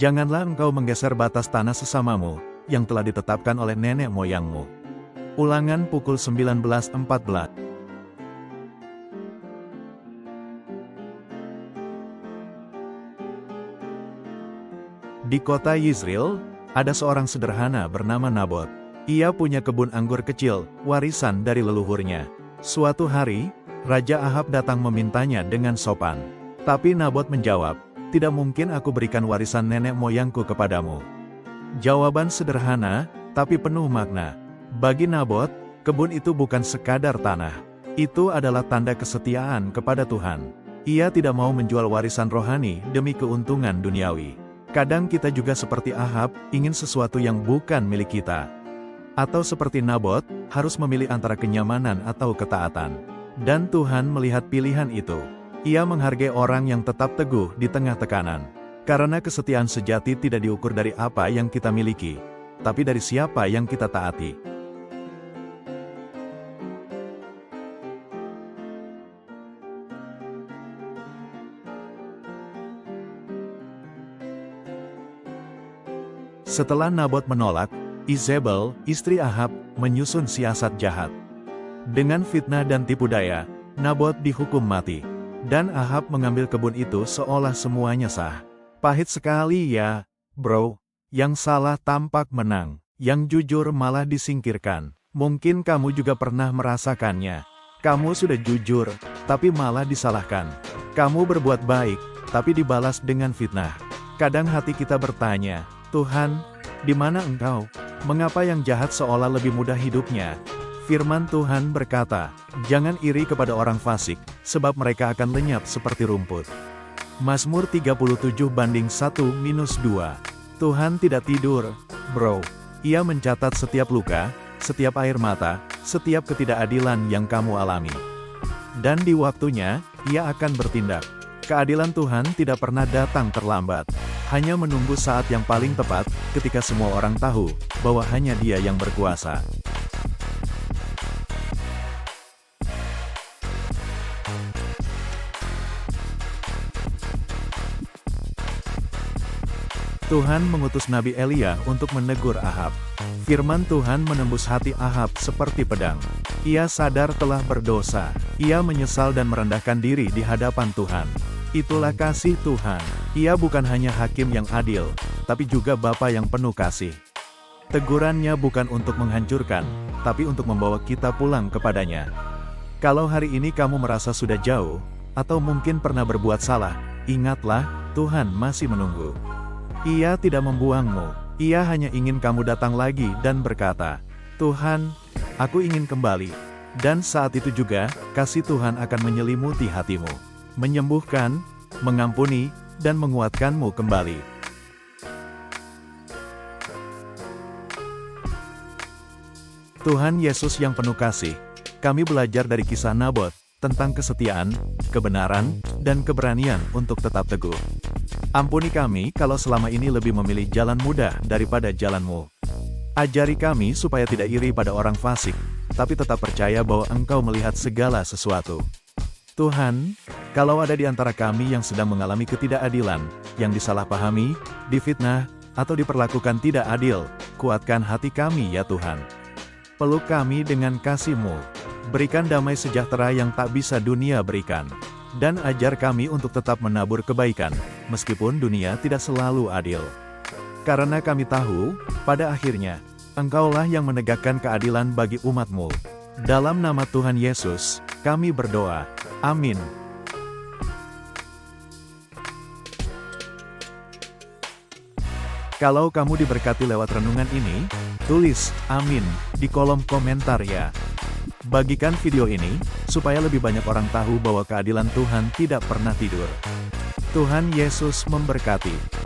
Janganlah engkau menggeser batas tanah sesamamu, yang telah ditetapkan oleh nenek moyangmu. Ulangan pukul 19.14. Di kota Yizreel, ada seorang sederhana bernama Nabot. Ia punya kebun anggur kecil, warisan dari leluhurnya. Suatu hari, Raja Ahab datang memintanya dengan sopan. Tapi Nabot menjawab, "Tidak mungkin aku berikan warisan nenek moyangku kepadamu." Jawaban sederhana, tapi penuh makna. Bagi Nabot, kebun itu bukan sekadar tanah. Itu adalah tanda kesetiaan kepada Tuhan. Ia tidak mau menjual warisan rohani demi keuntungan duniawi. Kadang kita juga seperti Ahab, ingin sesuatu yang bukan milik kita. Atau seperti Nabot, harus memilih antara kenyamanan atau ketaatan. Dan Tuhan melihat pilihan itu. Ia menghargai orang yang tetap teguh di tengah tekanan. Karena kesetiaan sejati tidak diukur dari apa yang kita miliki, tapi dari siapa yang kita taati. Setelah Nabot menolak, Izebel, istri Ahab, menyusun siasat jahat. Dengan fitnah dan tipu daya, Nabot dihukum mati. Dan Ahab mengambil kebun itu seolah semuanya sah. Pahit sekali ya, bro. Yang salah tampak menang, yang jujur malah disingkirkan. Mungkin kamu juga pernah merasakannya. Kamu sudah jujur, tapi malah disalahkan. Kamu berbuat baik, tapi dibalas dengan fitnah. Kadang hati kita bertanya, "Tuhan, di mana Engkau? Mengapa yang jahat seolah lebih mudah hidupnya?" Firman Tuhan berkata, "Jangan iri kepada orang fasik, sebab mereka akan lenyap seperti rumput." Mazmur 37:1-2. Tuhan tidak tidur, bro. Ia mencatat setiap luka, setiap air mata, setiap ketidakadilan yang kamu alami. Dan di waktunya, Ia akan bertindak. Keadilan Tuhan tidak pernah datang terlambat. Hanya menunggu saat yang paling tepat, ketika semua orang tahu, bahwa hanya Dia yang berkuasa. Tuhan mengutus Nabi Elia untuk menegur Ahab. Firman Tuhan menembus hati Ahab seperti pedang. Ia sadar telah berdosa. Ia menyesal dan merendahkan diri di hadapan Tuhan. Itulah kasih Tuhan. Ia bukan hanya hakim yang adil, tapi juga Bapa yang penuh kasih. Tegurannya bukan untuk menghancurkan, tapi untuk membawa kita pulang kepadanya. Kalau hari ini kamu merasa sudah jauh, atau mungkin pernah berbuat salah, ingatlah, Tuhan masih menunggu. Ia tidak membuangmu. Ia hanya ingin kamu datang lagi dan berkata, "Tuhan, aku ingin kembali." Dan saat itu juga, kasih Tuhan akan menyelimuti hatimu, menyembuhkan, mengampuni, dan menguatkanmu kembali. Tuhan Yesus yang penuh kasih, kami belajar dari kisah Nabot, tentang kesetiaan, kebenaran, dan keberanian untuk tetap teguh. Ampuni kami kalau selama ini lebih memilih jalan mudah daripada jalan-Mu. Ajari kami supaya tidak iri pada orang fasik, tapi tetap percaya bahwa Engkau melihat segala sesuatu. Tuhan, kalau ada di antara kami yang sedang mengalami ketidakadilan, yang disalahpahami, difitnah, atau diperlakukan tidak adil, kuatkan hati kami ya Tuhan. Peluk kami dengan kasih-Mu, berikan damai sejahtera yang tak bisa dunia berikan, dan ajar kami untuk tetap menabur kebaikan, meskipun dunia tidak selalu adil. Karena kami tahu, pada akhirnya, Engkaulah yang menegakkan keadilan bagi umat-Mu. Dalam nama Tuhan Yesus, kami berdoa. Amin. Kalau kamu diberkati lewat renungan ini, tulis "Amin" di kolom komentar ya. Bagikan video ini, supaya lebih banyak orang tahu bahwa keadilan Tuhan tidak pernah tidur. Tuhan Yesus memberkati.